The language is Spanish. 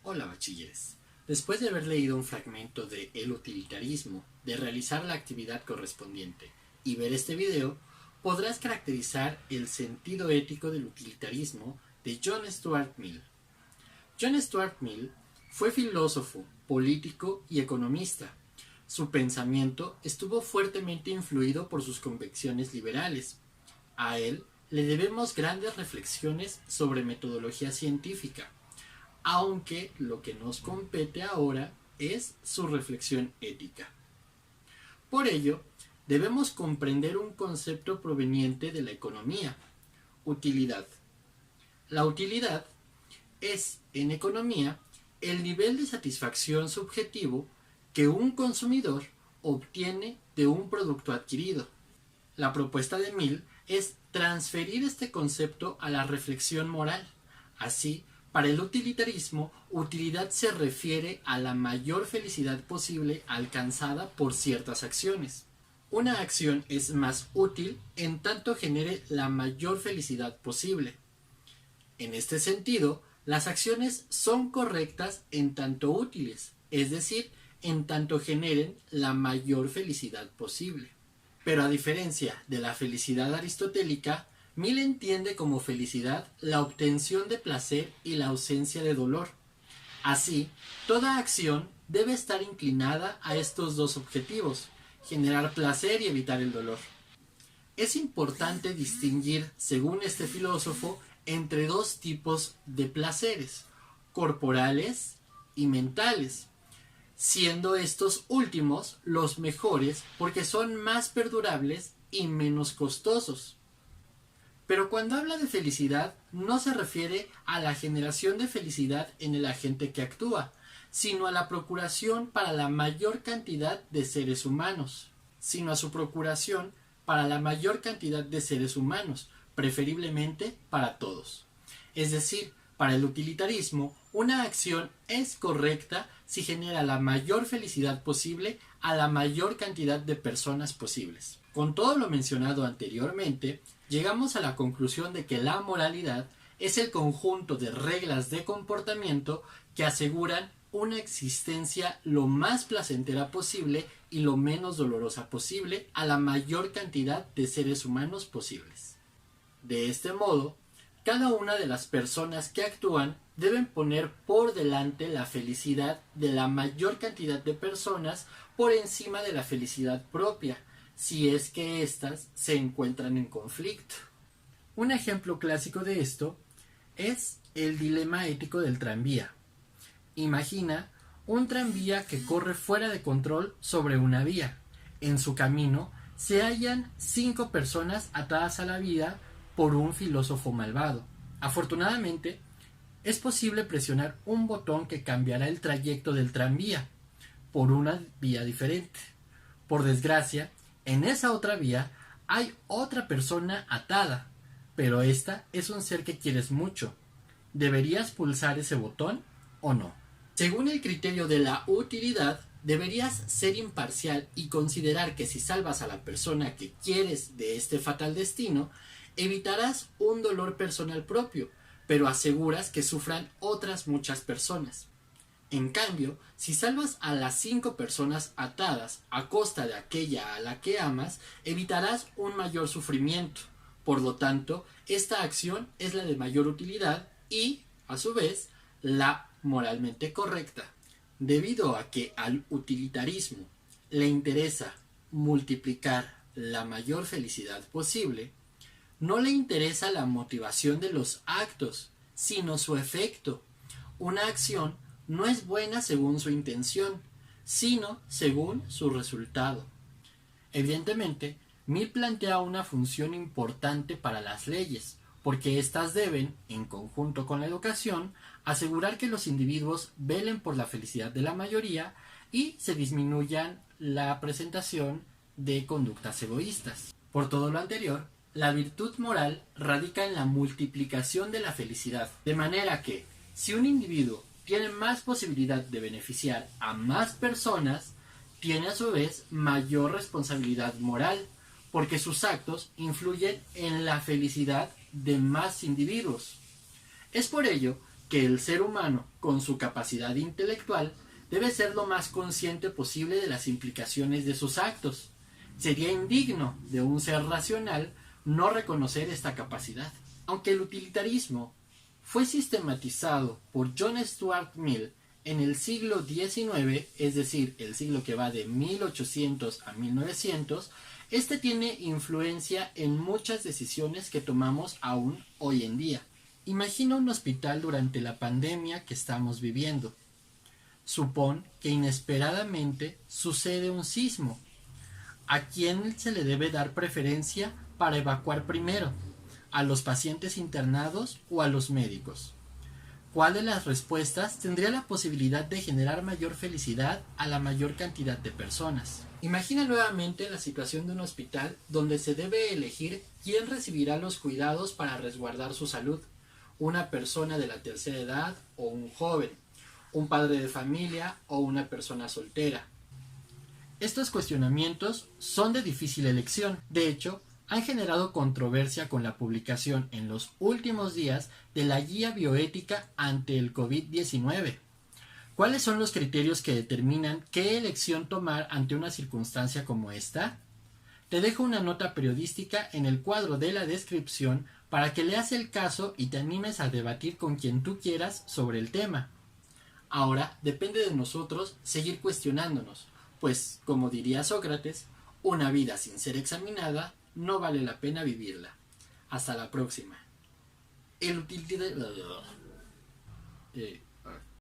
Hola bachilleres. Después de haber leído un fragmento de El utilitarismo, de realizar la actividad correspondiente y ver este video, podrás caracterizar el sentido ético del utilitarismo de John Stuart Mill. John Stuart Mill fue filósofo, político y economista. Su pensamiento estuvo fuertemente influido por sus convicciones liberales. A él le debemos grandes reflexiones sobre metodología científica, aunque lo que nos compete ahora es su reflexión ética. Por ello, debemos comprender un concepto proveniente de la economía: utilidad. La utilidad es, en economía, el nivel de satisfacción subjetivo que un consumidor obtiene de un producto adquirido. La propuesta de Mill es transferir este concepto a la reflexión moral. Así, para el utilitarismo, utilidad se refiere a la mayor felicidad posible alcanzada por ciertas acciones. Una acción es más útil en tanto genere la mayor felicidad posible. En este sentido, las acciones son correctas en tanto útiles, es decir, en tanto generen la mayor felicidad posible. Pero a diferencia de la felicidad aristotélica, Mill entiende como felicidad la obtención de placer y la ausencia de dolor. Así, toda acción debe estar inclinada a estos dos objetivos: generar placer y evitar el dolor. Es importante distinguir, según este filósofo, entre dos tipos de placeres: corporales y mentales, siendo estos últimos los mejores porque son más perdurables y menos costosos. Pero cuando habla de felicidad, no se refiere a la generación de felicidad en el agente que actúa, sino a la procuración para la mayor cantidad de seres humanos, preferiblemente para todos. Es decir, para el utilitarismo, una acción es correcta si genera la mayor felicidad posible a la mayor cantidad de personas posibles. Con todo lo mencionado anteriormente, llegamos a la conclusión de que la moralidad es el conjunto de reglas de comportamiento que aseguran una existencia lo más placentera posible y lo menos dolorosa posible a la mayor cantidad de seres humanos posibles. De este modo, cada una de las personas que actúan deben poner por delante la felicidad de la mayor cantidad de personas por encima de la felicidad propia, si es que éstas se encuentran en conflicto. Un ejemplo clásico de esto es el dilema ético del tranvía. Imagina un tranvía que corre fuera de control sobre una vía. En su camino se hallan 5 personas atadas a la vía por un filósofo malvado. Afortunadamente, es posible presionar un botón que cambiará el trayecto del tranvía por una vía diferente. Por desgracia, en esa otra vía hay otra persona atada, pero esta es un ser que quieres mucho. ¿Deberías pulsar ese botón o no? Según el criterio de la utilidad, deberías ser imparcial y considerar que si salvas a la persona que quieres de este fatal destino, evitarás un dolor personal propio, pero aseguras que sufran otras muchas personas. En cambio, si salvas a las 5 personas atadas a costa de aquella a la que amas, evitarás un mayor sufrimiento. Por lo tanto, esta acción es la de mayor utilidad y, a su vez, la moralmente correcta. Debido a que al utilitarismo le interesa multiplicar la mayor felicidad posible, no le interesa la motivación de los actos, sino su efecto. Una acción no es buena según su intención, sino según su resultado. Evidentemente, Mill plantea una función importante para las leyes, porque éstas deben, en conjunto con la educación, asegurar que los individuos velen por la felicidad de la mayoría y se disminuyan la presentación de conductas egoístas. Por todo lo anterior, la virtud moral radica en la multiplicación de la felicidad, de manera que, si un individuo tiene más posibilidad de beneficiar a más personas, tiene a su vez mayor responsabilidad moral, porque sus actos influyen en la felicidad de más individuos. Es por ello que el ser humano, con su capacidad intelectual, debe ser lo más consciente posible de las implicaciones de sus actos. Sería indigno de un ser racional no reconocer esta capacidad. Aunque el utilitarismo fue sistematizado por John Stuart Mill en el siglo XIX, es decir, el siglo que va de 1800 a 1900, este tiene influencia en muchas decisiones que tomamos aún hoy en día. Imagina un hospital durante la pandemia que estamos viviendo. Supón que inesperadamente sucede un sismo. ¿A quién se le debe dar preferencia para evacuar primero? ¿A los pacientes internados o a los médicos? ¿Cuál de las respuestas tendría la posibilidad de generar mayor felicidad a la mayor cantidad de personas? Imagina nuevamente la situación de un hospital donde se debe elegir quién recibirá los cuidados para resguardar su salud. Una persona de la tercera edad o un joven, un padre de familia o una persona soltera. Estos cuestionamientos son de difícil elección. De hecho, han generado controversia con la publicación en los últimos días de la Guía Bioética ante el COVID-19. ¿Cuáles son los criterios que determinan qué elección tomar ante una circunstancia como esta? Te dejo una nota periodística en el cuadro de la descripción para que leas el caso y te animes a debatir con quien tú quieras sobre el tema. Ahora depende de nosotros seguir cuestionándonos, pues, como diría Sócrates, una vida sin ser examinada no vale la pena vivirla. Hasta la próxima. El utilitarismo...